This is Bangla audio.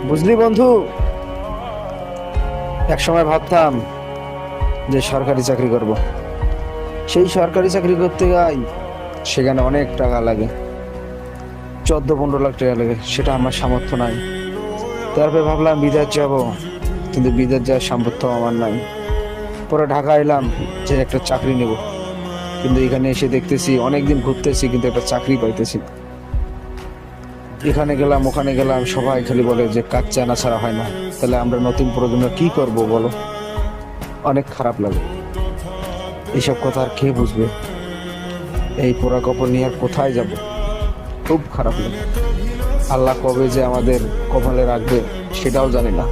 বুঝলি বন্ধু, এক সময় ভাবতাম যে সরকারি চাকরি করব। সেই সরকারি চাকরি করতে যাই, সেখানে অনেক টাকা লাগে, 14-15 লাখ টাকা লাগে। সেটা আমার সামর্থ্য নাই। তারপরে ভাবলাম বিদেশ যাব, কিন্তু বিদেশ যাওয়ার সামর্থ্য আমার নাই। পরে ঢাকা এলাম যে একটা চাকরি নেব, কিন্তু এখানে এসে দেখতেছি অনেকদিন ঘুরতেছি, কিন্তু একটা চাকরি পাইতেছি না। এখানে গেলাম ওখানে গেলাম, সবাই খালি বলে যে কাজ জানা ছাড়া হয় না। তাহলে আমরা নতুন প্রজন্ম কি করব বলো? অনেক খারাপ লাগে। এইসব কথা আর কে বুঝবে? এই পোড়া কপাল নিয়ে আর কোথায় যাব? খুব খারাপ লাগে। আল্লাহ কবে যে আমাদের কপালে রাখবে সেটাও জানি না।